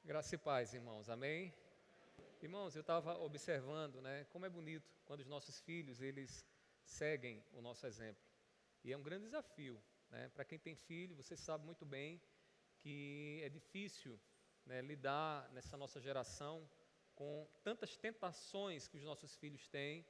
Graça e paz, irmãos, amém? Irmãos, eu estava observando, como é bonito quando os nossos filhos, eles seguem o nosso exemplo. E é um grande desafio, para quem tem filho, você sabe muito bem que é difícil, lidar nessa nossa geração com tantas tentações que os nossos filhos têm,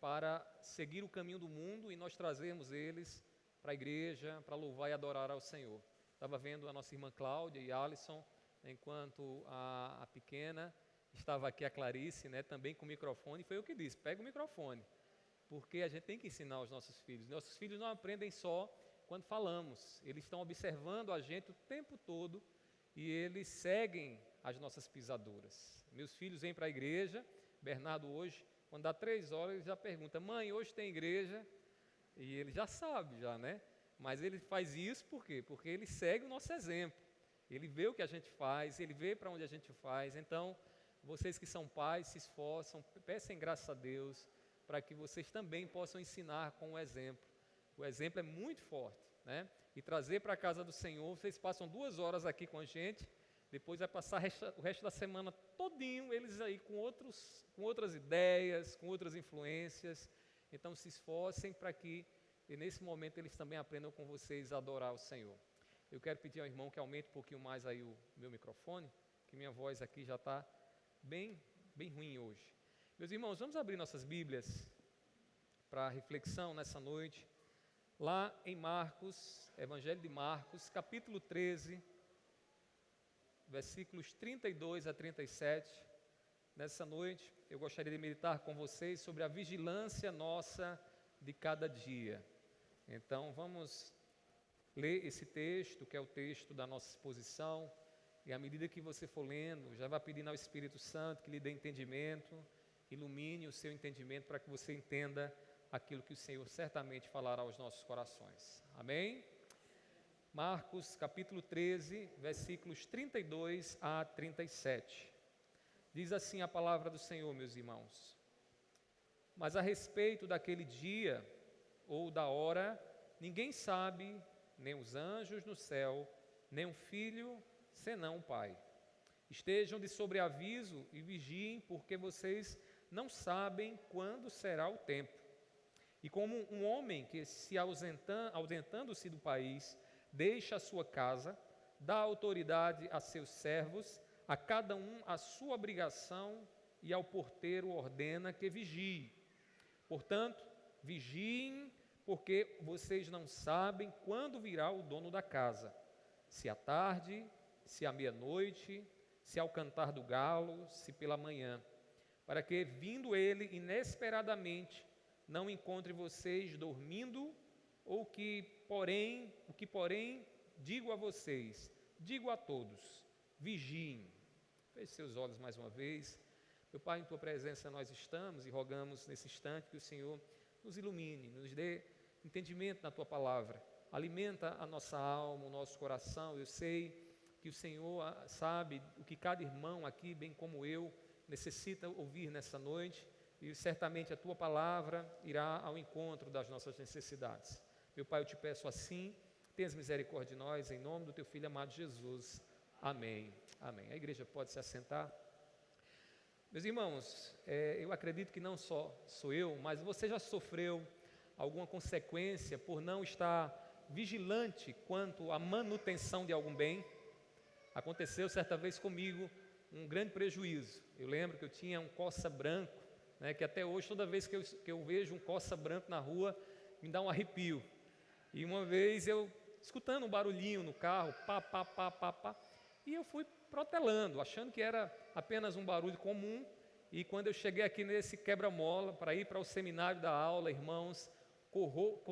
para seguir o caminho do mundo e nós trazermos eles para a igreja, para louvar e adorar ao Senhor. Estava vendo a nossa irmã Cláudia e Alisson, enquanto a pequena estava aqui, a Clarice, também com o microfone, e foi eu que disse, pega o microfone, porque a gente tem que ensinar os nossos filhos. Nossos filhos não aprendem só quando falamos, eles estão observando a gente o tempo todo e eles seguem as nossas pisaduras. Meus filhos vêm para a igreja, Bernardo hoje, quando dá 3 horas, ele já pergunta, mãe, hoje tem igreja? E ele já sabe, mas ele faz isso por quê? Porque ele segue o nosso exemplo. Ele vê o que a gente faz, ele vê para onde a gente faz. Então, vocês que são pais, se esforçam, peçam graça a Deus, para que vocês também possam ensinar com o exemplo. O exemplo é muito forte, E trazer para a casa do Senhor, vocês passam 2 horas aqui com a gente, depois vai passar o resto da semana todinho, eles aí com outras ideias, com outras influências. Então, se esforcem para que, nesse momento, eles também aprendam com vocês a adorar o Senhor. Eu quero pedir ao irmão que aumente um pouquinho mais aí o meu microfone, que minha voz aqui já está bem ruim hoje. Meus irmãos, vamos abrir nossas Bíblias para reflexão nessa noite, lá em Marcos, Evangelho de Marcos, capítulo 13, versículos 32 a 37. Nessa noite, eu gostaria de meditar com vocês sobre a vigilância nossa de cada dia. Então, vamos ler esse texto, que é o texto da nossa exposição, e à medida que você for lendo, já vai pedindo ao Espírito Santo que lhe dê entendimento, ilumine o seu entendimento para que você entenda aquilo que o Senhor certamente falará aos nossos corações. Amém? Marcos capítulo 13, versículos 32 a 37. Diz assim a palavra do Senhor, meus irmãos: mas a respeito daquele dia ou da hora, ninguém sabe, nem os anjos no céu, nem o Filho, senão o Pai. Estejam de sobreaviso e vigiem, porque vocês não sabem quando será o tempo. E como um homem que, se ausentando-se do país, deixa a sua casa, dá autoridade a seus servos, a cada um a sua obrigação, e ao porteiro ordena que vigie. Portanto, vigiem, porque vocês não sabem quando virá o dono da casa, se à tarde, se à meia-noite, se ao cantar do galo, se pela manhã, para que, vindo ele inesperadamente, não encontre vocês dormindo, ou o que porém digo a vocês, digo a todos, vigiem. Feche seus olhos mais uma vez. Meu Pai, em Tua presença nós estamos e rogamos nesse instante que o Senhor nos ilumine, nos dê entendimento na Tua palavra, alimenta a nossa alma, o nosso coração. Eu sei que o Senhor sabe o que cada irmão aqui, bem como eu, necessita ouvir nessa noite, e certamente a Tua palavra irá ao encontro das nossas necessidades. Meu Pai, eu Te peço assim, tenhas misericórdia de nós, em nome do Teu Filho amado Jesus. Amém. Amém. A igreja pode se assentar. Meus irmãos, eu acredito que não só sou eu, mas você já sofreu alguma consequência por não estar vigilante quanto à manutenção de algum bem? Aconteceu certa vez comigo um grande prejuízo. Eu lembro que eu tinha um Corsa branco, que até hoje, toda vez que eu vejo um Corsa branco na rua, me dá um arrepio. E uma vez eu, escutando um barulhinho no carro, pá, e eu fui protelando, achando que era apenas um barulho comum. E quando eu cheguei aqui nesse quebra-mola, para ir para o seminário da aula, irmãos,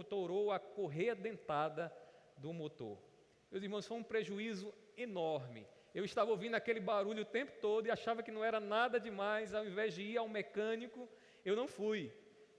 torou a correia dentada do motor. Meus irmãos, foi um prejuízo enorme. Eu estava ouvindo aquele barulho o tempo todo e achava que não era nada demais. Ao invés de ir ao mecânico, eu não fui.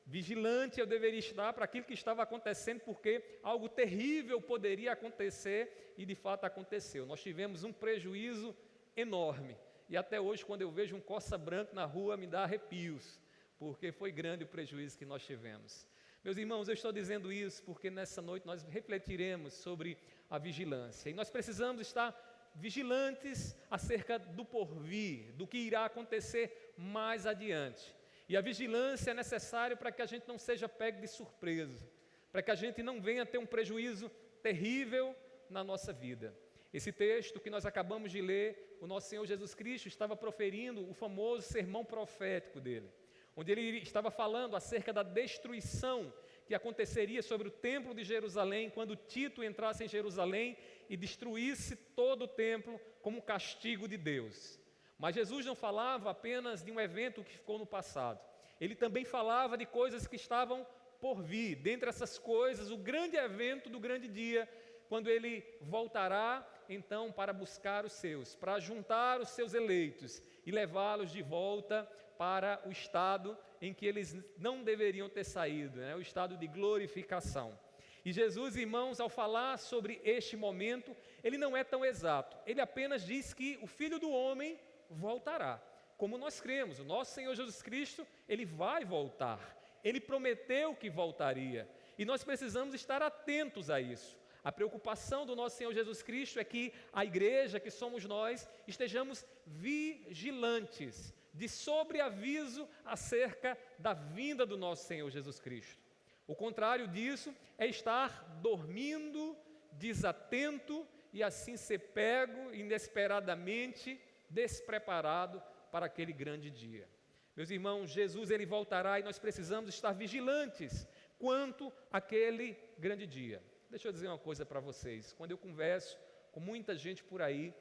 Vigilante eu deveria estar para aquilo que estava acontecendo, porque algo terrível poderia acontecer, e de fato aconteceu. Nós tivemos um prejuízo enorme, e até hoje, quando eu vejo um Corsa branco na rua, me dá arrepios, porque foi grande o prejuízo que nós tivemos. Meus irmãos, eu estou dizendo isso porque nessa noite nós refletiremos sobre a vigilância, e nós precisamos estar vigilantes acerca do porvir, do que irá acontecer mais adiante. E a vigilância é necessária para que a gente não seja pego de surpresa, para que a gente não venha ter um prejuízo terrível na nossa vida. Esse texto que nós acabamos de ler, o nosso Senhor Jesus Cristo estava proferindo o famoso sermão profético dele, onde ele estava falando acerca da destruição que aconteceria sobre o templo de Jerusalém, quando Tito entrasse em Jerusalém e destruísse todo o templo como castigo de Deus. Mas Jesus não falava apenas de um evento que ficou no passado, ele também falava de coisas que estavam por vir. Dentre essas coisas, o grande evento do grande dia, quando ele voltará então para buscar os seus, para juntar os seus eleitos e levá-los de volta para o estado em que eles não deveriam ter saído, o estado de glorificação. E Jesus, irmãos, ao falar sobre este momento, ele não é tão exato, ele apenas diz que o Filho do Homem voltará, como nós cremos. O nosso Senhor Jesus Cristo, ele vai voltar, ele prometeu que voltaria, e nós precisamos estar atentos a isso. A preocupação do nosso Senhor Jesus Cristo é que a igreja, que somos nós, estejamos vigilantes, de sobreaviso acerca da vinda do nosso Senhor Jesus Cristo. O contrário disso é estar dormindo, desatento e assim ser pego inesperadamente, despreparado para aquele grande dia. Meus irmãos, Jesus ele voltará e nós precisamos estar vigilantes quanto àquele grande dia. Deixa eu dizer uma coisa para vocês, quando eu converso com muita gente por aí,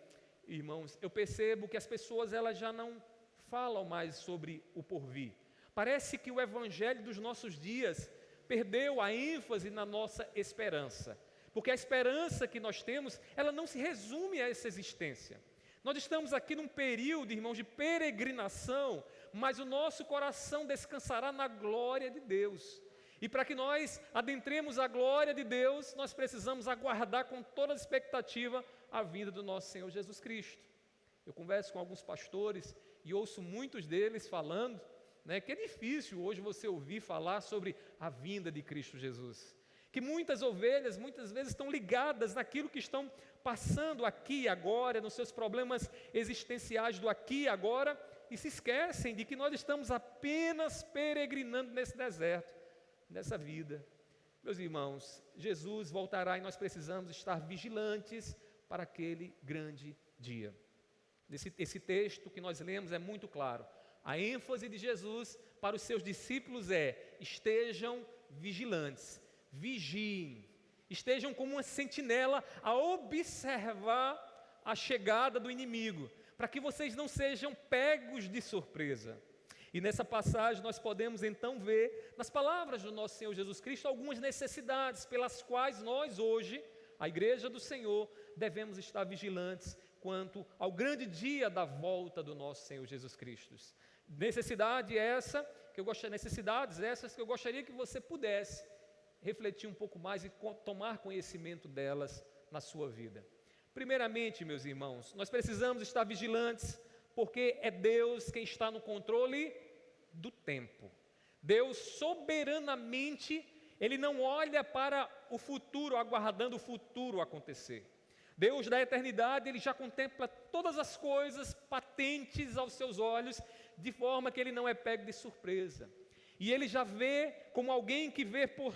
irmãos, eu percebo que as pessoas elas já não falam mais sobre o porvir. Parece que o evangelho dos nossos dias perdeu a ênfase na nossa esperança, porque a esperança que nós temos, ela não se resume a essa existência. Nós estamos aqui num período, irmãos, de peregrinação, mas o nosso coração descansará na glória de Deus. E para que nós adentremos a glória de Deus, nós precisamos aguardar com toda a expectativa a vinda do nosso Senhor Jesus Cristo. Eu converso com alguns pastores e ouço muitos deles falando, que é difícil hoje você ouvir falar sobre a vinda de Cristo Jesus. Que muitas ovelhas, muitas vezes estão ligadas naquilo que estão passando aqui e agora, nos seus problemas existenciais do aqui e agora, e se esquecem de que nós estamos apenas peregrinando nesse deserto, nessa vida. Meus irmãos, Jesus voltará e nós precisamos estar vigilantes para aquele grande dia. Esse texto que nós lemos é muito claro. A ênfase de Jesus para os seus discípulos é: estejam vigilantes, vigiem, estejam como uma sentinela a observar a chegada do inimigo, para que vocês não sejam pegos de surpresa. E nessa passagem nós podemos então ver, nas palavras do nosso Senhor Jesus Cristo, algumas necessidades pelas quais nós hoje, a igreja do Senhor, devemos estar vigilantes quanto ao grande dia da volta do nosso Senhor Jesus Cristo. Necessidades essas que eu gostaria que você pudesse refletir um pouco mais e tomar conhecimento delas na sua vida. Primeiramente, meus irmãos, nós precisamos estar vigilantes, porque é Deus quem está no controle do tempo. Deus soberanamente, Ele não olha para o futuro, aguardando o futuro acontecer. Deus da eternidade, Ele já contempla todas as coisas patentes aos seus olhos, de forma que Ele não é pego de surpresa. E Ele já vê como alguém que vê por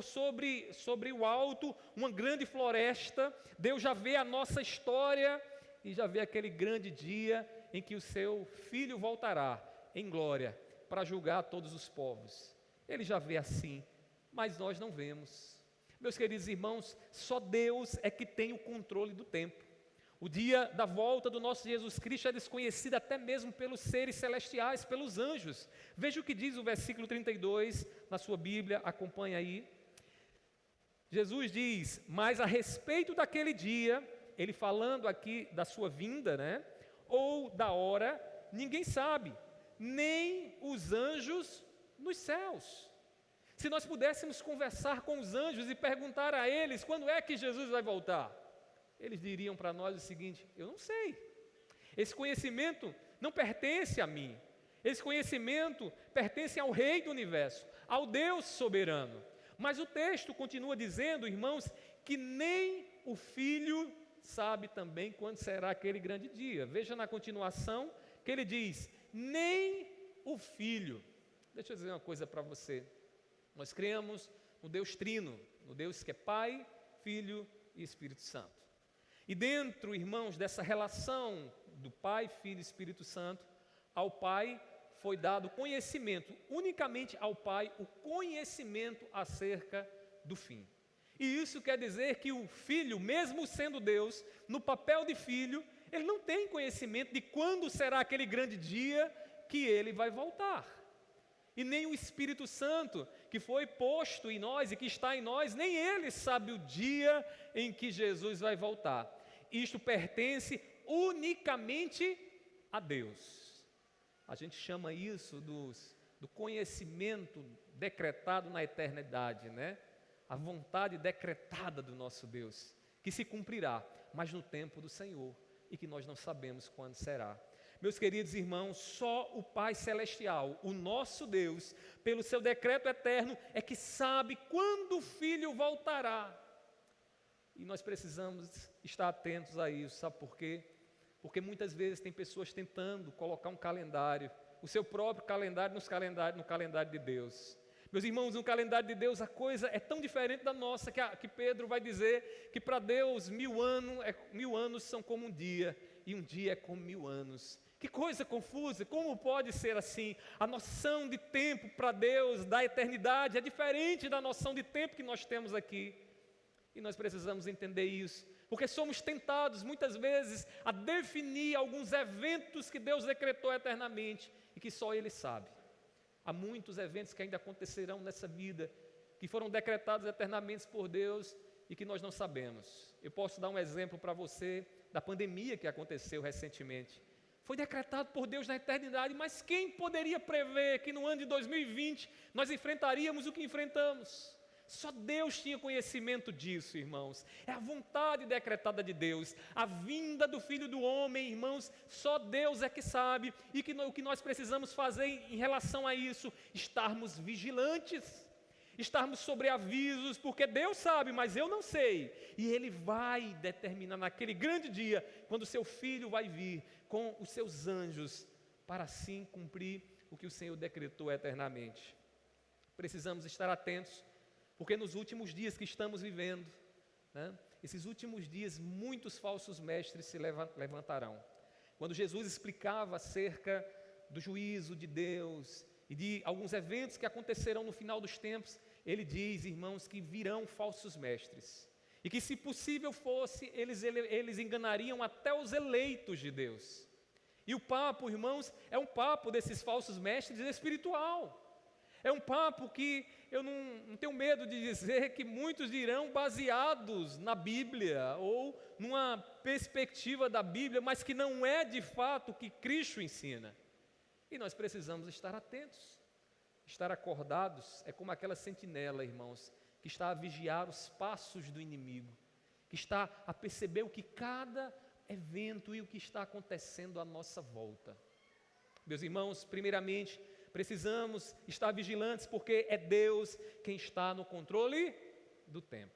sobre o alto uma grande floresta. Deus já vê a nossa história e já vê aquele grande dia em que o seu Filho voltará em glória para julgar todos os povos. Ele já vê assim, mas nós não vemos. Meus queridos irmãos, só Deus é que tem o controle do tempo. O dia da volta do nosso Jesus Cristo é desconhecido até mesmo pelos seres celestiais, pelos anjos. Veja o que diz o versículo 32 na sua Bíblia, acompanha aí. Jesus diz: mas a respeito daquele dia, Ele falando aqui da sua vinda, ou da hora, ninguém sabe, nem os anjos nos céus. Se nós pudéssemos conversar com os anjos e perguntar a eles quando é que Jesus vai voltar, eles diriam para nós o seguinte: eu não sei, esse conhecimento não pertence a mim, esse conhecimento pertence ao Rei do Universo, ao Deus soberano. Mas o texto continua dizendo, irmãos, que nem o Filho sabe também quando será aquele grande dia. Veja na continuação que ele diz: nem o Filho. Deixa eu dizer uma coisa para você. Nós cremos no Deus Trino, no Deus que é Pai, Filho e Espírito Santo. E dentro, irmãos, dessa relação do Pai, Filho e Espírito Santo, ao Pai foi dado conhecimento, unicamente ao Pai, o conhecimento acerca do fim. E isso quer dizer que o Filho, mesmo sendo Deus, no papel de Filho, ele não tem conhecimento de quando será aquele grande dia que ele vai voltar. E nem o Espírito Santo, que foi posto em nós e que está em nós, nem ele sabe o dia em que Jesus vai voltar. Isto pertence unicamente a Deus. A gente chama isso do conhecimento decretado na eternidade, né? A vontade decretada do nosso Deus, que se cumprirá, mas no tempo do Senhor, e que nós não sabemos quando será. Meus queridos irmãos, só o Pai Celestial, o nosso Deus, pelo seu decreto eterno, é que sabe quando o Filho voltará. E nós precisamos estar atentos a isso, sabe por quê? Porque muitas vezes tem pessoas tentando colocar um calendário, o seu próprio calendário no calendário de Deus. Meus irmãos, no calendário de Deus a coisa é tão diferente da nossa, que Pedro vai dizer que para Deus 1000 anos são como um dia, e um dia é como 1000 anos. Que coisa confusa, como pode ser assim? A noção de tempo para Deus, da eternidade, é diferente da noção de tempo que nós temos aqui. E nós precisamos entender isso, porque somos tentados muitas vezes a definir alguns eventos que Deus decretou eternamente e que só Ele sabe. Há muitos eventos que ainda acontecerão nessa vida, que foram decretados eternamente por Deus e que nós não sabemos. Eu posso dar um exemplo para você da pandemia que aconteceu recentemente. Foi decretado por Deus na eternidade, mas quem poderia prever que no ano de 2020 nós enfrentaríamos o que enfrentamos? Só Deus tinha conhecimento disso, irmãos. É a vontade decretada de Deus, a vinda do Filho do Homem, irmãos, só Deus é que sabe. E o que nós precisamos fazer em relação a isso? Estarmos vigilantes, estarmos sobre avisos, porque Deus sabe, mas eu não sei. E Ele vai determinar naquele grande dia, quando o seu Filho vai vir com os seus anjos, para assim cumprir o que o Senhor decretou eternamente. Precisamos estar atentos, porque nos últimos dias que estamos vivendo, né, esses últimos dias, muitos falsos mestres se levantarão. Quando Jesus explicava acerca do juízo de Deus e de alguns eventos que acontecerão no final dos tempos, Ele diz, irmãos, que virão falsos mestres. E que se possível fosse, eles enganariam até os eleitos de Deus. E o papo, irmãos, é um papo desses falsos mestres espiritual. É um papo que eu não tenho medo de dizer que muitos dirão baseados na Bíblia ou numa perspectiva da Bíblia, mas que não é de fato o que Cristo ensina. E nós precisamos estar atentos, estar acordados. É como aquela sentinela, irmãos, que está a vigiar os passos do inimigo, que está a perceber o que cada evento e o que está acontecendo à nossa volta. Meus irmãos, primeiramente, precisamos estar vigilantes, porque é Deus quem está no controle do tempo.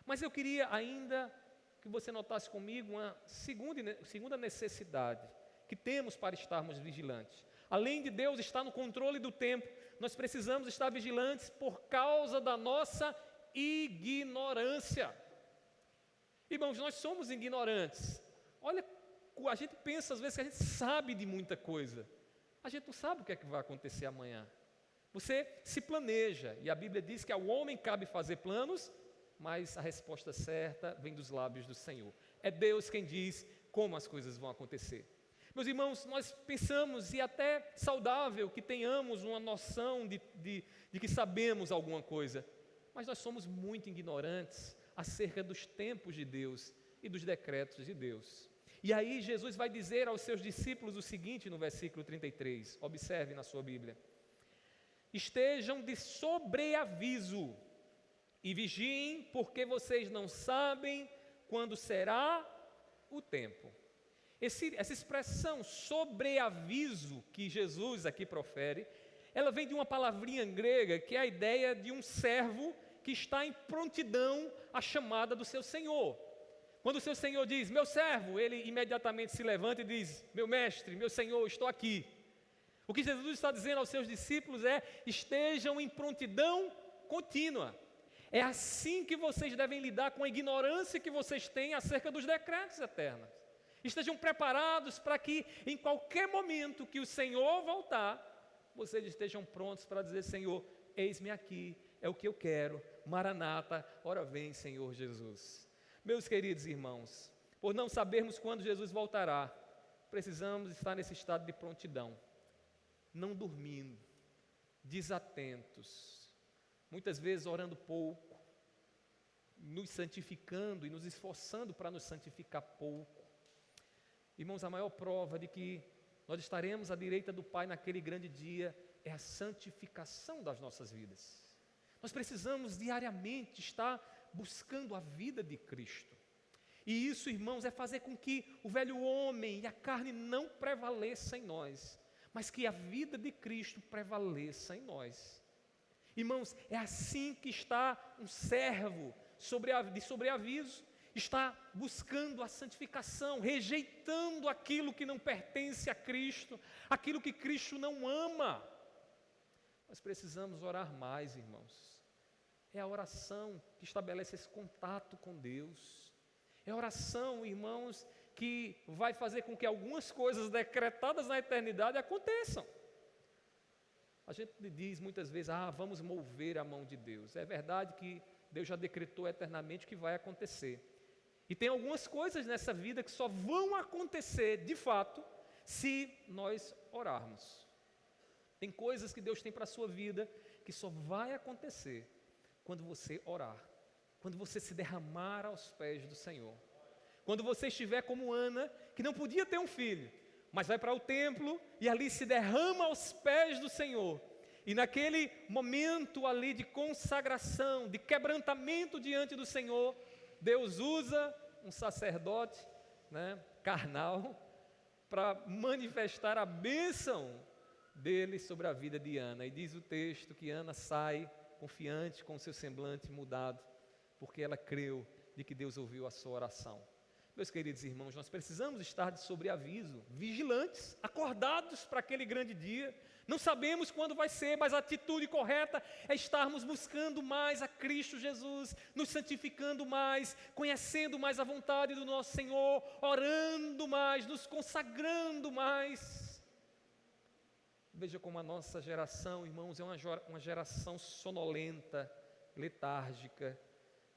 Mas eu queria ainda que você notasse comigo uma segunda necessidade que temos para estarmos vigilantes. Além de Deus estar no controle do tempo, nós precisamos estar vigilantes por causa da nossa ignorância. Irmãos, nós somos ignorantes. Olha, a gente pensa às vezes que a gente sabe de muita coisa. A gente não sabe o que é que vai acontecer amanhã. Você se planeja, e a Bíblia diz que ao homem cabe fazer planos, mas a resposta certa vem dos lábios do Senhor. É Deus quem diz como as coisas vão acontecer. Meus irmãos, nós pensamos, e até saudável, que tenhamos uma noção de que sabemos alguma coisa, mas nós somos muito ignorantes acerca dos tempos de Deus e dos decretos de Deus. E aí Jesus vai dizer aos seus discípulos o seguinte no versículo 33, observe na sua Bíblia: estejam de sobreaviso e vigiem, porque vocês não sabem quando será o tempo. Essa expressão sobreaviso que Jesus aqui profere, ela vem de uma palavrinha grega que é a ideia de um servo que está em prontidão à chamada do seu senhor. Quando o seu Senhor diz, meu servo, ele imediatamente se levanta e diz, meu mestre, meu Senhor, estou aqui. O que Jesus está dizendo aos seus discípulos é, estejam em prontidão contínua. É assim que vocês devem lidar com a ignorância que vocês têm acerca dos decretos eternos. Estejam preparados para que em qualquer momento que o Senhor voltar, vocês estejam prontos para dizer, Senhor, eis-me aqui, é o que eu quero, Maranata, ora vem, Senhor Jesus. Meus queridos irmãos, por não sabermos quando Jesus voltará, precisamos estar nesse estado de prontidão, não dormindo, desatentos, muitas vezes orando pouco, nos santificando e nos esforçando para nos santificar pouco. Irmãos, a maior prova de que nós estaremos à direita do Pai naquele grande dia é a santificação das nossas vidas. Nós precisamos diariamente estar buscando a vida de Cristo. E isso, irmãos, é fazer com que o velho homem e a carne não prevaleça em nós, mas que a vida de Cristo prevaleça em nós. Irmãos, é assim que está um servo de sobreaviso, está buscando a santificação, rejeitando aquilo que não pertence a Cristo, aquilo que Cristo não ama. Nós precisamos orar mais, irmãos. É a oração que estabelece esse contato com Deus. É a oração, irmãos, que vai fazer com que algumas coisas decretadas na eternidade aconteçam. A gente diz muitas vezes, vamos mover a mão de Deus. É verdade que Deus já decretou eternamente que vai acontecer. E tem algumas coisas nessa vida que só vão acontecer, de fato, se nós orarmos. Tem coisas que Deus tem para a sua vida que só vai acontecer quando você orar, quando você se derramar aos pés do Senhor. Quando você estiver como Ana, que não podia ter um filho, mas vai para o templo e ali se derrama aos pés do Senhor. E naquele momento ali de consagração, de quebrantamento diante do Senhor, Deus usa um sacerdote, carnal, para manifestar a bênção dele sobre a vida de Ana. E diz o texto que Ana sai confiante, com o seu semblante mudado, porque ela creu de que Deus ouviu a sua oração. Meus queridos irmãos, nós precisamos estar de sobreaviso, vigilantes, acordados para aquele grande dia. Não sabemos quando vai ser, mas a atitude correta é estarmos buscando mais a Cristo Jesus, nos santificando mais, conhecendo mais a vontade do nosso Senhor, orando mais, nos consagrando mais. Veja como a nossa geração, irmãos, é uma geração sonolenta, letárgica.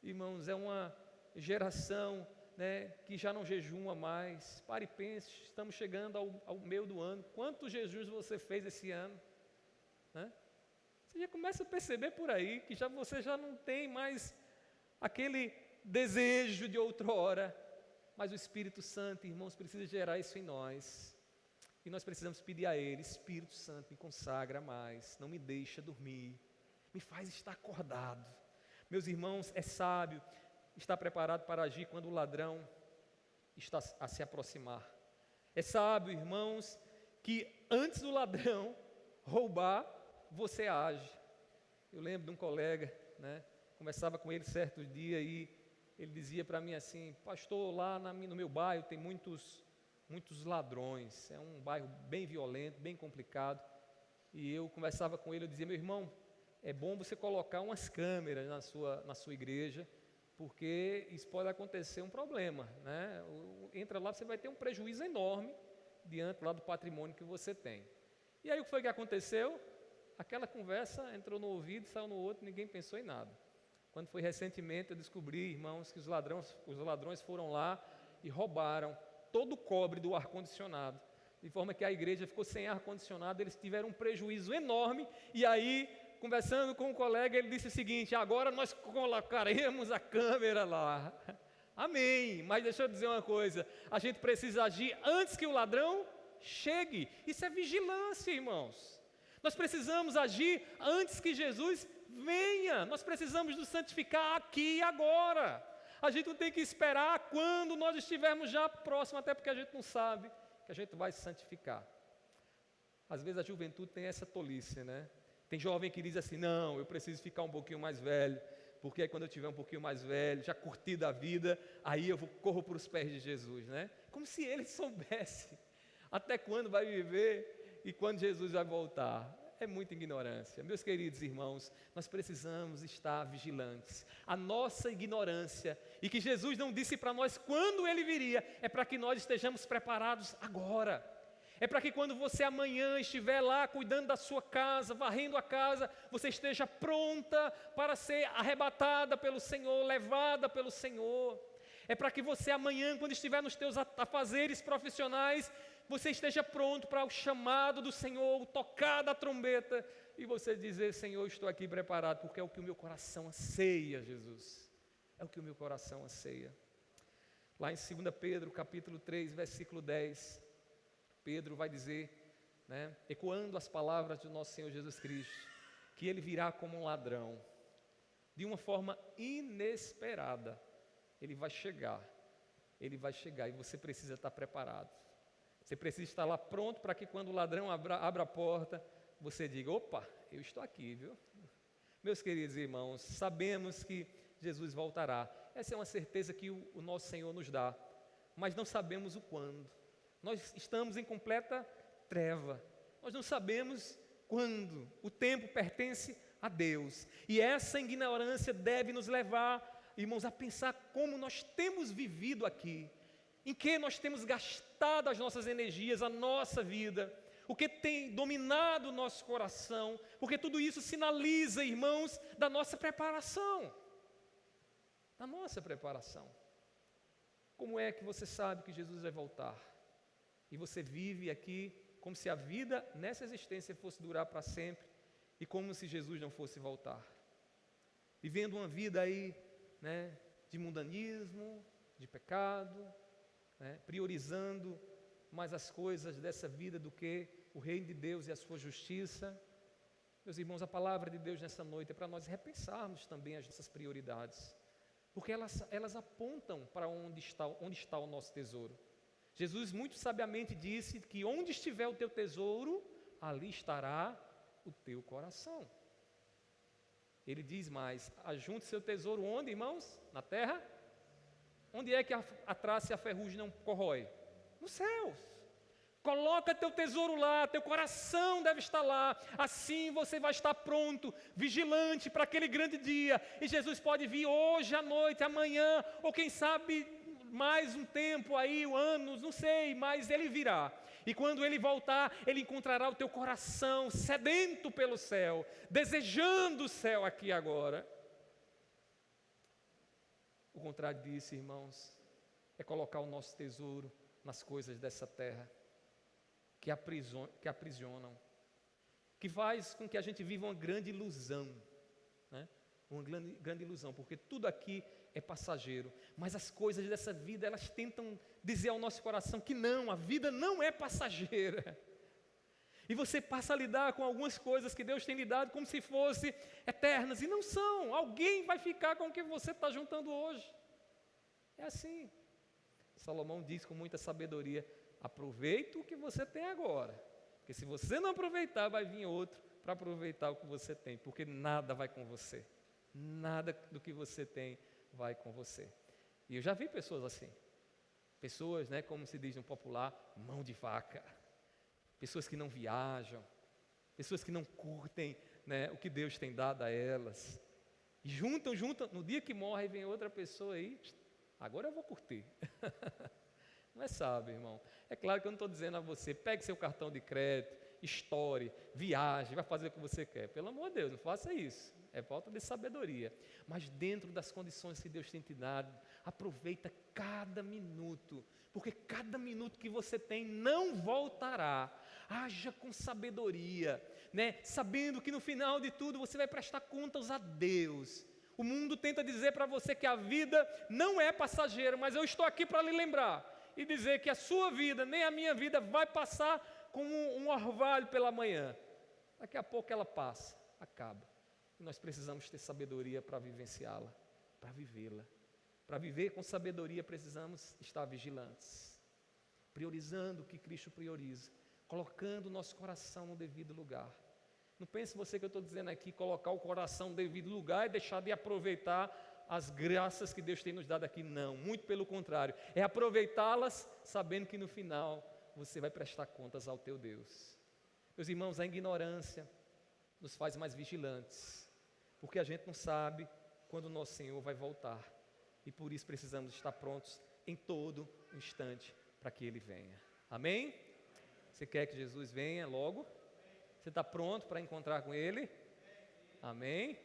Irmãos, é uma geração que já não jejuma mais. Pare e pense, estamos chegando ao meio do ano. Quantos jejuns você fez esse ano? Você já começa a perceber por aí que você já não tem mais aquele desejo de outrora. Mas o Espírito Santo, irmãos, precisa gerar isso em nós. E nós precisamos pedir a Ele, Espírito Santo, me consagra mais, não me deixa dormir, me faz estar acordado. Meus irmãos, é sábio estar preparado para agir quando o ladrão está a se aproximar. É sábio, irmãos, que antes do ladrão roubar, você age. Eu lembro de um colega, conversava com ele certo dia e ele dizia para mim assim, pastor, lá no meu bairro tem muitos ladrões, é um bairro bem violento, bem complicado. E eu conversava com ele, eu dizia, meu irmão, é bom você colocar umas câmeras na sua igreja, porque isso pode acontecer um problema, entra lá, você vai ter um prejuízo enorme diante lá do patrimônio que você tem. E aí o que foi que aconteceu? Aquela conversa entrou no ouvido, saiu no outro, ninguém pensou em nada. Quando foi recentemente, eu descobri, irmãos, que os ladrões foram lá e roubaram todo o cobre do ar-condicionado, de forma que a igreja ficou sem ar-condicionado, eles tiveram um prejuízo enorme, e aí, conversando com um colega, ele disse o seguinte, agora nós colocaremos a câmera lá. Amém, mas deixa eu dizer uma coisa, a gente precisa agir antes que o ladrão chegue, isso é vigilância, irmãos. Nós precisamos agir antes que Jesus venha, nós precisamos nos santificar aqui e agora. A gente não tem que esperar quando nós estivermos já próximos, até porque a gente não sabe que a gente vai se santificar. Às vezes a juventude tem essa tolice, Tem jovem que diz assim, não, eu preciso ficar um pouquinho mais velho, porque aí quando eu tiver um pouquinho mais velho, já curtido a vida, aí eu corro para os pés de Jesus, né? Como se ele soubesse até quando vai viver e quando Jesus vai voltar. É muita ignorância. Meus queridos irmãos, nós precisamos estar vigilantes. A nossa ignorância, e que Jesus não disse para nós quando Ele viria, é para que nós estejamos preparados agora. É para que quando você amanhã estiver lá cuidando da sua casa, varrendo a casa, você esteja pronta para ser arrebatada pelo Senhor, levada pelo Senhor. É para que você amanhã, quando estiver nos teus afazeres profissionais, você esteja pronto para o chamado do Senhor, o tocar da trombeta, e você dizer: Senhor, estou aqui preparado, porque é o que o meu coração anseia, Jesus. É o que o meu coração anseia. Lá em 2 Pedro, capítulo 3, versículo 10, Pedro vai dizer, né, ecoando as palavras do nosso Senhor Jesus Cristo, que Ele virá como um ladrão, de uma forma inesperada. Ele vai chegar, e você precisa estar preparado. Você precisa estar lá pronto para que quando o ladrão abra a porta, você diga: opa, eu estou aqui, viu? Meus queridos irmãos, sabemos que Jesus voltará. Essa é uma certeza que o nosso Senhor nos dá, mas não sabemos o quando. Nós estamos em completa treva. Nós não sabemos quando. O tempo pertence a Deus. E essa ignorância deve nos levar, irmãos, a pensar como nós temos vivido aqui. Em que nós temos gastado as nossas energias, a nossa vida, o que tem dominado o nosso coração, porque tudo isso sinaliza, irmãos, da nossa preparação. Da nossa preparação. Como é que você sabe que Jesus vai voltar? E você vive aqui como se a vida nessa existência fosse durar para sempre, e como se Jesus não fosse voltar. Vivendo uma vida aí, né, de mundanismo, de pecado, priorizando mais as coisas dessa vida do que o reino de Deus e a sua justiça. Meus irmãos, a palavra de Deus nessa noite é para nós repensarmos também as nossas prioridades, porque elas apontam para onde está o nosso tesouro. Jesus muito sabiamente disse que onde estiver o teu tesouro, ali estará o teu coração. Ele diz mais: ajunte seu tesouro onde, irmãos? Na terra? Onde é que a traça e a ferrugem não corrói? Nos céus. Coloca teu tesouro lá, teu coração deve estar lá. Assim você vai estar pronto, vigilante para aquele grande dia. E Jesus pode vir hoje à noite, amanhã, ou quem sabe mais um tempo aí, anos, não sei, mas Ele virá. E quando Ele voltar, Ele encontrará o teu coração sedento pelo céu, desejando o céu aqui agora. O contrário disso, irmãos, é colocar o nosso tesouro nas coisas dessa terra, que aprisionam, que faz com que a gente viva uma grande ilusão, né? Uma grande ilusão, porque tudo aqui é passageiro, mas as coisas dessa vida, elas tentam dizer ao nosso coração que não, a vida não é passageira. E você passa a lidar com algumas coisas que Deus tem lhe dado como se fossem eternas, e não são. Alguém vai ficar com o que você está juntando hoje. É assim. Salomão diz com muita sabedoria: aproveite o que você tem agora, porque se você não aproveitar, vai vir outro para aproveitar o que você tem, porque nada vai com você. Nada do que você tem vai com você. E eu já vi pessoas assim. Pessoas, né, como se diz no popular, mão de vaca. Pessoas que não viajam, pessoas que não curtem, né, o que Deus tem dado a elas. E juntam, no dia que morre vem outra pessoa aí, agora eu vou curtir. Não é sábio, irmão. É claro que eu não estou dizendo a você, pegue seu cartão de crédito, estoure, viaje, vai fazer o que você quer. Pelo amor de Deus, não faça isso. É falta de sabedoria. Mas dentro das condições que Deus tem te dado, aproveita cada minuto, porque cada minuto que você tem não voltará. Haja com sabedoria, né? Sabendo que no final de tudo você vai prestar contas a Deus. O mundo tenta dizer para você que a vida não é passageira, mas eu estou aqui para lhe lembrar e dizer que a sua vida, nem a minha vida, vai passar como um orvalho pela manhã. Daqui a pouco ela passa, acaba. E nós precisamos ter sabedoria para vivenciá-la, para vivê-la. Para viver com sabedoria precisamos estar vigilantes, priorizando o que Cristo prioriza, colocando o nosso coração no devido lugar. Não pense você que eu estou dizendo aqui, colocar o coração no devido lugar e deixar de aproveitar as graças que Deus tem nos dado aqui. Não, muito pelo contrário. É aproveitá-las sabendo que no final você vai prestar contas ao teu Deus. Meus irmãos, a ignorância nos faz mais vigilantes, porque a gente não sabe quando o nosso Senhor vai voltar. E por isso precisamos estar prontos em todo instante para que Ele venha. Amém? Você quer que Jesus venha logo? Você está pronto para encontrar com Ele? Amém?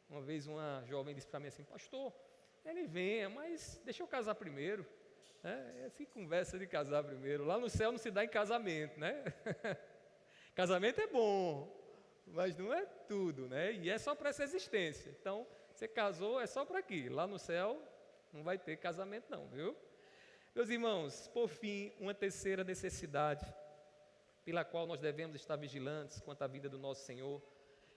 Uma vez uma jovem disse para mim assim: pastor, Ele venha, mas deixa eu casar primeiro. Essa conversa de casar primeiro. Lá no céu não se dá em casamento, né? Casamento é bom, mas não é tudo, né? E é só para essa existência. Então, você casou, é só para aqui. Lá no céu não vai ter casamento não, viu? Meus irmãos, por fim, uma terceira necessidade pela qual nós devemos estar vigilantes quanto à vida do nosso Senhor,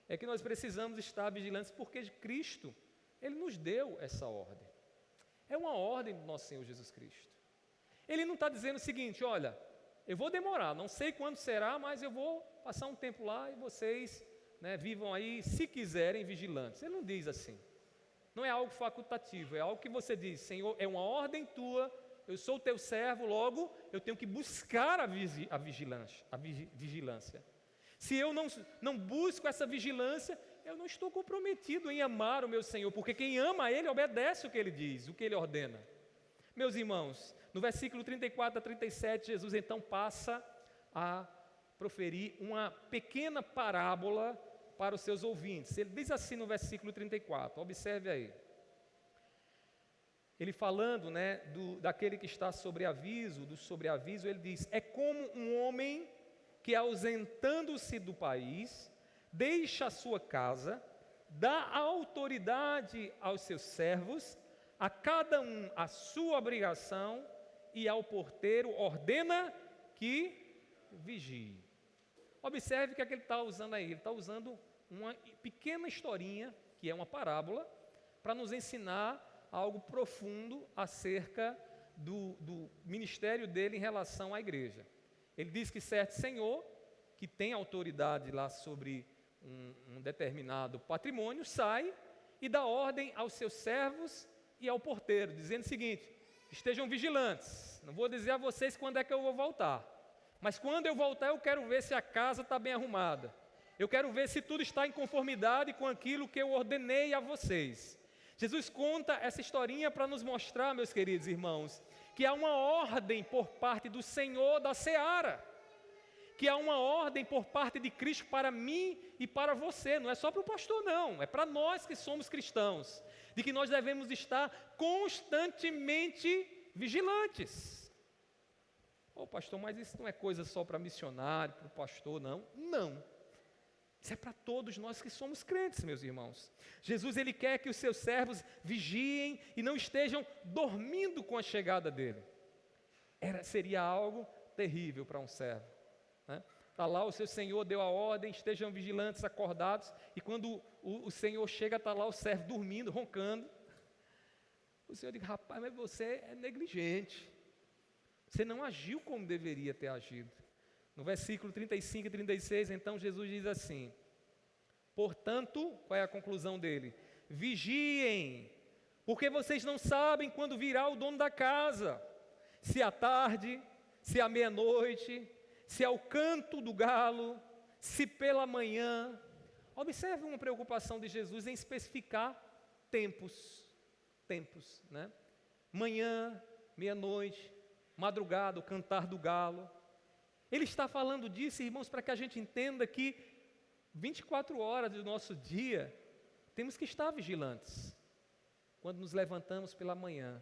é que nós precisamos estar vigilantes porque Cristo, Ele nos deu essa ordem. É uma ordem do nosso Senhor Jesus Cristo. Ele não está dizendo o seguinte: olha, eu vou demorar, não sei quando será, mas eu vou passar um tempo lá e vocês, vivam aí, se quiserem, vigilantes. Ele não diz assim. Não é algo facultativo, é algo que você diz: Senhor, é uma ordem tua, eu sou teu servo, logo eu tenho que buscar a vigilância. Se eu não busco essa vigilância, eu não estou comprometido em amar o meu Senhor, porque quem ama a Ele obedece o que Ele diz, o que Ele ordena. Meus irmãos, no versículo 34 a 37, Jesus então passa a proferir uma pequena parábola para os seus ouvintes. Ele diz assim no versículo 34, observe aí. Ele falando, daquele que está sobre aviso, do sobreaviso, ele diz: é como um homem que, ausentando-se do país, deixa a sua casa, dá autoridade aos seus servos, a cada um a sua obrigação, e ao porteiro ordena que vigie. Observe o que é que ele está usando aí. Ele está usando uma pequena historinha, que é uma parábola, para nos ensinar algo profundo acerca do ministério dele em relação à igreja. Ele diz que certo senhor, que tem autoridade lá sobre um determinado patrimônio, sai e dá ordem aos seus servos e ao porteiro, dizendo o seguinte: estejam vigilantes, não vou dizer a vocês quando é que eu vou voltar, mas quando eu voltar eu quero ver se a casa está bem arrumada, eu quero ver se tudo está em conformidade com aquilo que eu ordenei a vocês. Jesus conta essa historinha para nos mostrar, meus queridos irmãos, que há uma ordem por parte do Senhor da Seara, que há uma ordem por parte de Cristo para mim e para você. Não é só para o pastor não, é para nós que somos cristãos, de que nós devemos estar constantemente vigilantes. Pastor, mas isso não é coisa só para missionário, para o pastor, não? Não. Isso é para todos nós que somos crentes, meus irmãos. Jesus, Ele quer que os seus servos vigiem e não estejam dormindo com a chegada dEle. Seria algo terrível para um servo. Está lá, o seu Senhor deu a ordem, estejam vigilantes, acordados, e quando o Senhor chega, está lá o servo dormindo, roncando. O Senhor diz: rapaz, mas você é negligente. Você não agiu como deveria ter agido. No versículo 35 e 36, então, Jesus diz assim: portanto, qual é a conclusão dele? Vigiem, porque vocês não sabem quando virá o dono da casa, se à tarde, se à meia-noite, se ao canto do galo, se pela manhã. Observe uma preocupação de Jesus em especificar tempos, manhã, meia-noite, madrugada, o cantar do galo. Ele está falando disso, irmãos, para que a gente entenda que 24 horas do nosso dia temos que estar vigilantes. Quando nos levantamos pela manhã,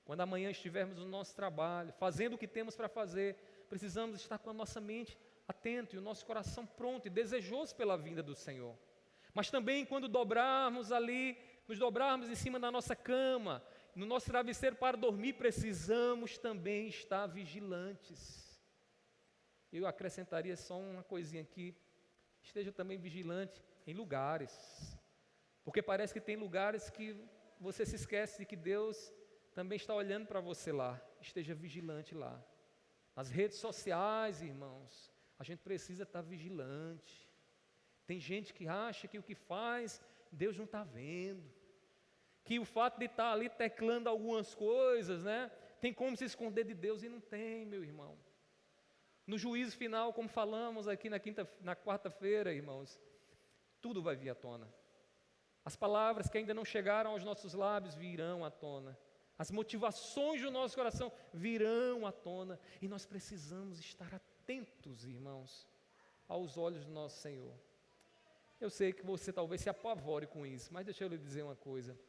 quando amanhã estivermos no nosso trabalho, fazendo o que temos para fazer, precisamos estar com a nossa mente atenta e o nosso coração pronto e desejoso pela vinda do Senhor. Mas também quando nos dobrarmos em cima da nossa cama, no nosso travesseiro para dormir, precisamos também estar vigilantes. Eu acrescentaria só uma coisinha aqui: esteja também vigilante em lugares, porque parece que tem lugares que você se esquece de que Deus também está olhando para você lá. Esteja vigilante lá. Nas redes sociais, irmãos, a gente precisa estar vigilante. Tem gente que acha que o que faz, Deus não está vendo. Que o fato de estar ali teclando algumas coisas, né, tem como se esconder de Deus, e não tem, meu irmão. No juízo final, como falamos aqui na quarta-feira, irmãos, tudo vai vir à tona. As palavras que ainda não chegaram aos nossos lábios virão à tona. As motivações do nosso coração virão à tona. E nós precisamos estar atentos, irmãos, aos olhos do nosso Senhor. Eu sei que você talvez se apavore com isso, mas deixa eu lhe dizer uma coisa.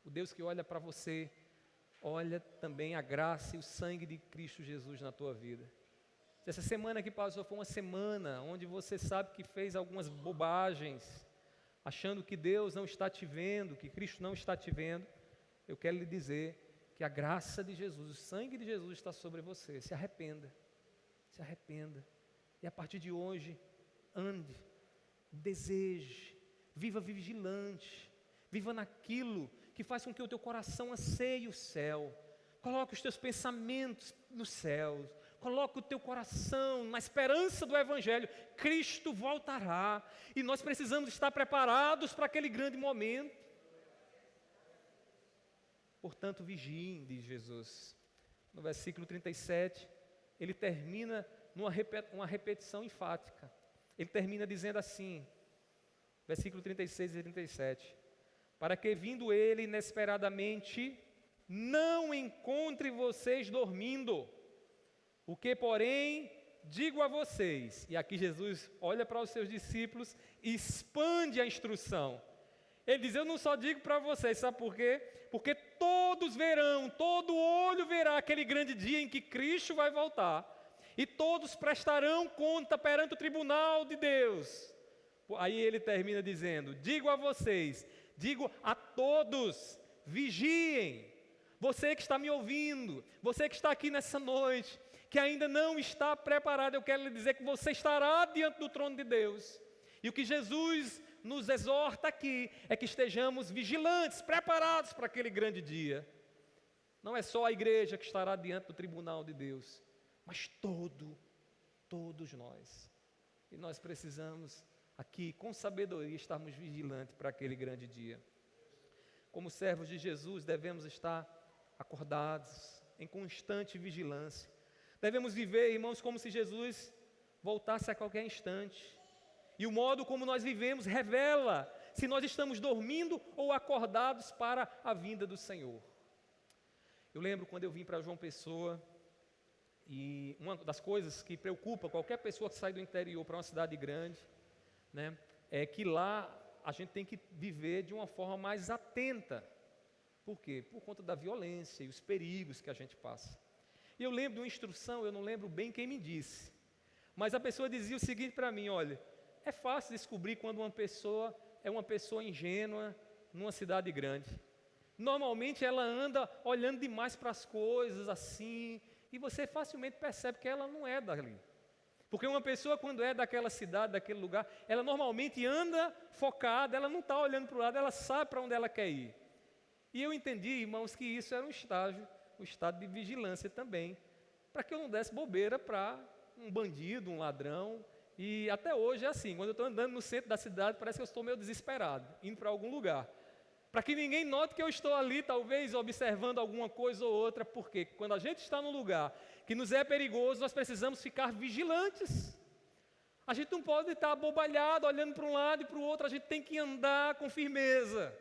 O Deus que olha para você, olha também a graça e o sangue de Cristo Jesus na tua vida. Se essa semana que passou foi uma semana onde você sabe que fez algumas bobagens, achando que Deus não está te vendo, que Cristo não está te vendo, eu quero lhe dizer que a graça de Jesus, o sangue de Jesus está sobre você. Se arrependa, e a partir de hoje, ande, deseje, viva vigilante, viva naquilo que faz com que o teu coração anseie o céu. Coloque os teus pensamentos nos céus, coloque o teu coração na esperança do Evangelho. Cristo voltará e nós precisamos estar preparados para aquele grande momento. Portanto, vigiem, diz Jesus. No versículo 37, ele termina uma repetição enfática. Ele termina dizendo assim, versículo 36 e 37, para que vindo ele inesperadamente, não encontre vocês dormindo. O que, porém, digo a vocês, e aqui Jesus olha para os seus discípulos e expande a instrução. Ele diz, eu não só digo para vocês, sabe por quê? Porque todos verão, todo olho verá aquele grande dia em que Cristo vai voltar, e todos prestarão conta perante o tribunal de Deus. Aí ele termina dizendo, digo a vocês, digo a todos, vigiem. Você que está me ouvindo, você que está aqui nessa noite, que ainda não está preparado, eu quero lhe dizer que você estará diante do trono de Deus. E o que Jesus nos exorta aqui é que estejamos vigilantes, preparados para aquele grande dia. Não é só a igreja que estará diante do tribunal de Deus, mas todos nós. E nós precisamos aqui, com sabedoria, estarmos vigilantes para aquele grande dia. Como servos de Jesus, devemos estar acordados, em constante vigilância. Devemos viver, irmãos, como se Jesus voltasse a qualquer instante. E o modo como nós vivemos revela se nós estamos dormindo ou acordados para a vinda do Senhor. Eu lembro quando eu vim para João Pessoa, e uma das coisas que preocupa qualquer pessoa que sai do interior para uma cidade grande, né, é que lá a gente tem que viver de uma forma mais atenta. Por quê? Por conta da violência e os perigos que a gente passa. E eu lembro de uma instrução, eu não lembro bem quem me disse, mas a pessoa dizia o seguinte para mim, olha, é fácil descobrir quando uma pessoa é uma pessoa ingênua numa cidade grande. Normalmente ela anda olhando demais para as coisas assim, e você facilmente percebe que ela não é dali. Porque uma pessoa quando é daquela cidade, daquele lugar, ela normalmente anda focada, ela não está olhando para o lado, ela sabe para onde ela quer ir. E eu entendi, irmãos, que isso era um estado de vigilância também, para que eu não desse bobeira para um bandido, um ladrão. E até hoje é assim, quando eu estou andando no centro da cidade, parece que eu estou meio desesperado, indo para algum lugar. Para que ninguém note que eu estou ali, talvez, observando alguma coisa ou outra, porque quando a gente está num lugar que nos é perigoso, nós precisamos ficar vigilantes. A gente não pode estar abobalhado, olhando para um lado e para o outro, a gente tem que andar com firmeza,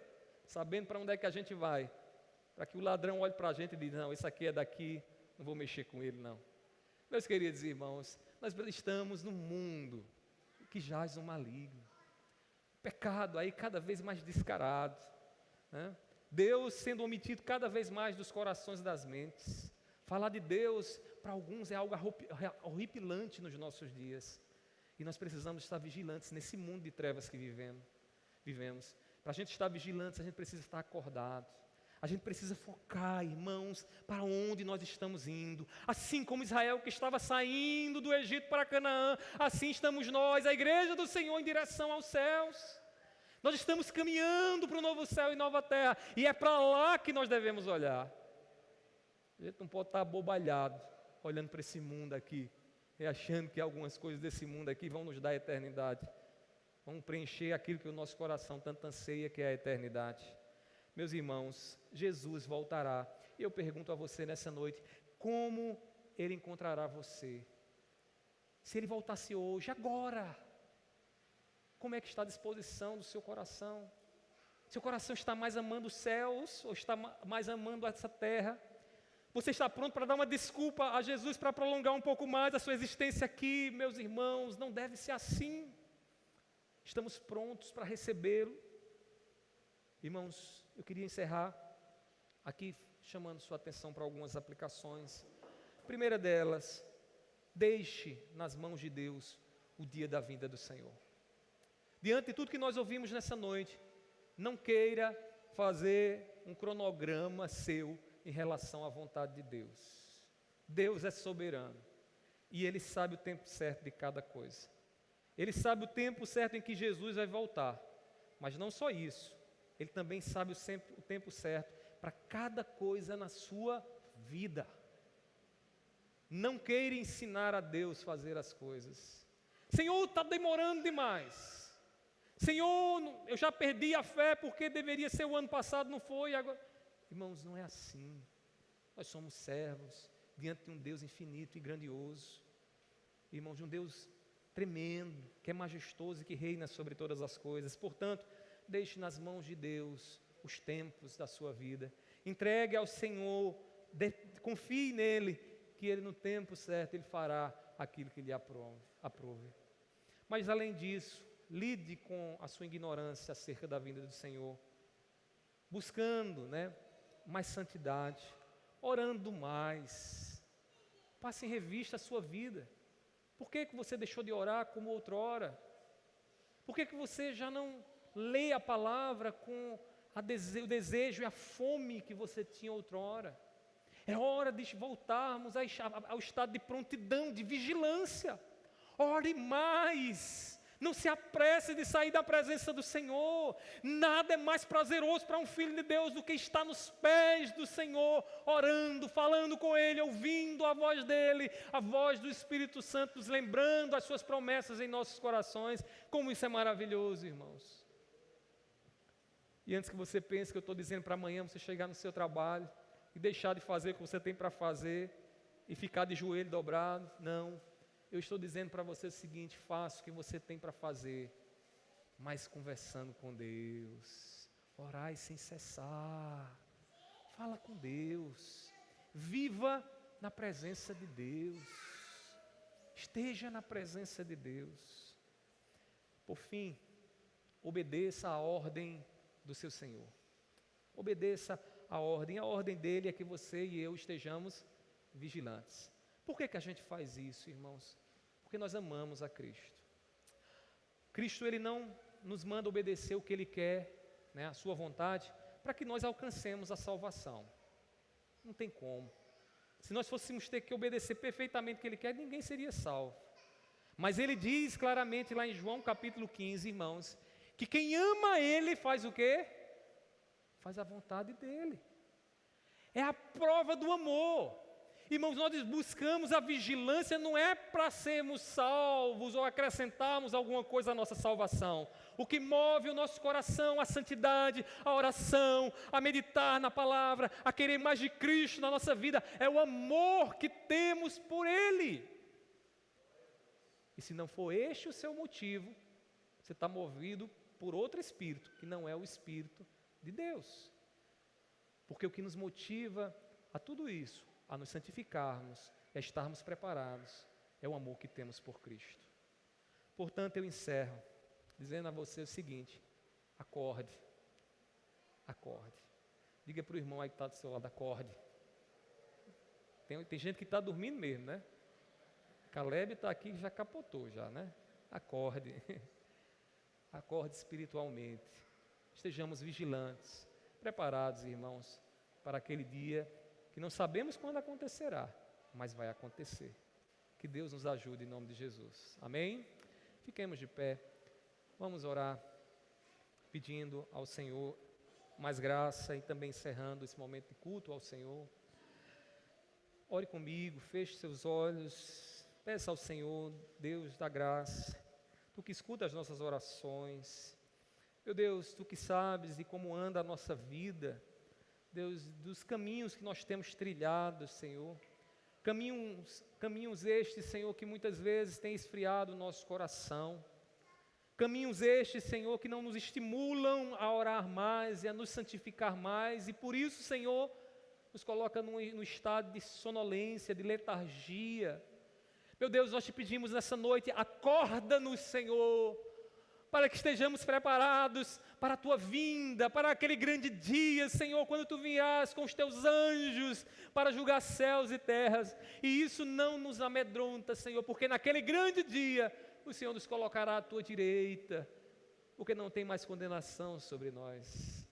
sabendo para onde é que a gente vai, para que o ladrão olhe para a gente e diga, não, esse aqui é daqui, não vou mexer com ele não. Meus queridos irmãos, nós estamos num mundo que jaz no maligno, pecado aí cada vez mais descarado, né? Deus sendo omitido cada vez mais dos corações e das mentes. Falar de Deus para alguns é algo horripilante nos nossos dias, e nós precisamos estar vigilantes nesse mundo de trevas que vivemos. Para a gente estar vigilantes, a gente precisa estar acordado. A gente precisa focar, irmãos, para onde nós estamos indo. Assim como Israel que estava saindo do Egito para Canaã, assim estamos nós, a igreja do Senhor, em direção aos céus. Nós estamos caminhando para o novo céu e nova terra, e é para lá que nós devemos olhar. A gente não pode estar abobalhado, olhando para esse mundo aqui, e achando que algumas coisas desse mundo aqui vão nos dar a eternidade. Vamos preencher aquilo que o nosso coração tanto anseia, que é a eternidade. Meus irmãos, Jesus voltará. E eu pergunto a você nessa noite, como Ele encontrará você? Se Ele voltasse hoje, agora, como é que está a disposição do seu coração? Seu coração está mais amando os céus ou está mais amando essa terra? Você está pronto para dar uma desculpa a Jesus para prolongar um pouco mais a sua existência aqui? Meus irmãos, não deve ser assim. Estamos prontos para recebê-lo. Irmãos, eu queria encerrar aqui chamando sua atenção para algumas aplicações. A primeira delas, deixe nas mãos de Deus o dia da vinda do Senhor. Diante de tudo que nós ouvimos nessa noite, não queira fazer um cronograma seu em relação à vontade de Deus. Deus é soberano e Ele sabe o tempo certo de cada coisa. Ele sabe o tempo certo em que Jesus vai voltar, mas não só isso, Ele também sabe o tempo certo para cada coisa na sua vida. Não queira ensinar a Deus a fazer as coisas. Senhor, está demorando demais. Senhor, eu já perdi a fé porque deveria ser o ano passado, não foi agora. Irmãos, não é assim. Nós somos servos diante de um Deus infinito e grandioso. Irmãos, de um Deus tremendo, que é majestoso e que reina sobre todas as coisas. Portanto, deixe nas mãos de Deus os tempos da sua vida. Entregue ao Senhor, confie nele, que Ele no tempo certo Ele fará aquilo que Ele aprove. Mas além disso, lide com a sua ignorância acerca da vinda do Senhor, buscando, mais santidade, orando mais. Passe em revista a sua vida. Por que você deixou de orar como outrora? Por que você já não lê a palavra com o desejo e a fome que você tinha outrora? É hora de voltarmos ao estado de prontidão, de vigilância. Ore mais. Não se apresse de sair da presença do Senhor. Nada é mais prazeroso para um filho de Deus do que estar nos pés do Senhor, orando, falando com Ele, ouvindo a voz dEle, a voz do Espírito Santo, nos lembrando as suas promessas em nossos corações. Como isso é maravilhoso, irmãos. E antes que você pense que eu estou dizendo para amanhã você chegar no seu trabalho e deixar de fazer o que você tem para fazer e ficar de joelho dobrado, não. Eu estou dizendo para você o seguinte: faça o que você tem para fazer, mas conversando com Deus, orai sem cessar, fala com Deus, viva na presença de Deus, esteja na presença de Deus. Por fim, obedeça a ordem do seu Senhor, obedeça a ordem dele é que você e eu estejamos vigilantes. Por que a gente faz isso, irmãos? Porque nós amamos a Cristo. Cristo, Ele não nos manda obedecer o que Ele quer, a sua vontade, para que nós alcancemos a salvação. Não tem como. Se nós fôssemos ter que obedecer perfeitamente o que Ele quer, ninguém seria salvo. Mas Ele diz claramente lá em João capítulo 15, irmãos, que quem ama Ele faz o quê? Faz a vontade dEle. É a prova do amor. Irmãos, nós buscamos a vigilância não é para sermos salvos ou acrescentarmos alguma coisa à nossa salvação. O que move o nosso coração, a santidade, a oração, a meditar na palavra, a querer mais de Cristo na nossa vida, é o amor que temos por Ele. E se não for este o seu motivo, você está movido por outro espírito, que não é o Espírito de Deus. Porque o que nos motiva a tudo isso, a nos santificarmos, a estarmos preparados, é o amor que temos por Cristo. Portanto, eu encerro dizendo a você o seguinte: acorde, diga para o irmão aí que está do seu lado, acorde. Tem gente que está dormindo mesmo, Caleb está aqui e já capotou já, Acorde, acorde espiritualmente, estejamos vigilantes, preparados, irmãos, para aquele dia que não sabemos quando acontecerá, mas vai acontecer. Que Deus nos ajude em nome de Jesus. Amém? Fiquemos de pé. Vamos orar, pedindo ao Senhor mais graça e também encerrando esse momento de culto ao Senhor. Ore comigo, feche seus olhos, peça ao Senhor, Deus da graça. Tu que escuta as nossas orações. Meu Deus, Tu que sabes de como anda a nossa vida, Deus, dos caminhos que nós temos trilhados, Senhor. Caminhos estes, Senhor, que muitas vezes têm esfriado o nosso coração. Caminhos estes, Senhor, que não nos estimulam a orar mais e a nos santificar mais, e por isso, Senhor, nos coloca no estado de sonolência, de letargia. Meu Deus, nós te pedimos nessa noite, acorda-nos, Senhor, para que estejamos preparados para a Tua vinda, para aquele grande dia, Senhor, quando Tu virás com os Teus anjos para julgar céus e terras, e isso não nos amedronta, Senhor, porque naquele grande dia, o Senhor nos colocará à Tua direita, porque não tem mais condenação sobre nós.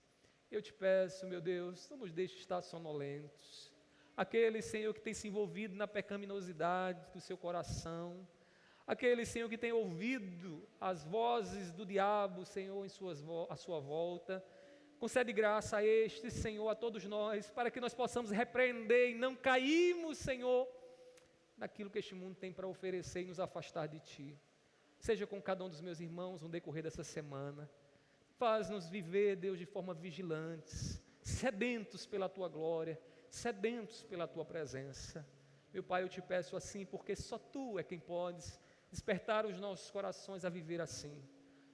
Eu te peço, meu Deus, não nos deixe estar sonolentos. Aquele, Senhor, que tem se envolvido na pecaminosidade do seu coração, aquele, Senhor, que tem ouvido as vozes do diabo, Senhor, à sua volta, concede graça a este, Senhor, a todos nós, para que nós possamos repreender e não cairmos, Senhor, naquilo que este mundo tem para oferecer e nos afastar de Ti. Seja com cada um dos meus irmãos no decorrer dessa semana. Faz-nos viver, Deus, de forma vigilantes, sedentos pela Tua glória, sedentos pela Tua presença. Meu Pai, eu te peço assim, porque só Tu é quem podes despertar os nossos corações a viver assim.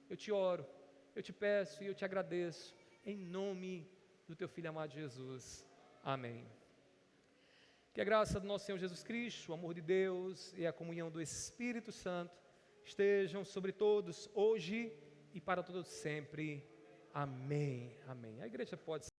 Eu te oro, eu te peço e eu te agradeço, em nome do Teu Filho amado Jesus. Amém. Que a graça do nosso Senhor Jesus Cristo, o amor de Deus e a comunhão do Espírito Santo estejam sobre todos, hoje e para todos sempre. Amém. Amém. A igreja pode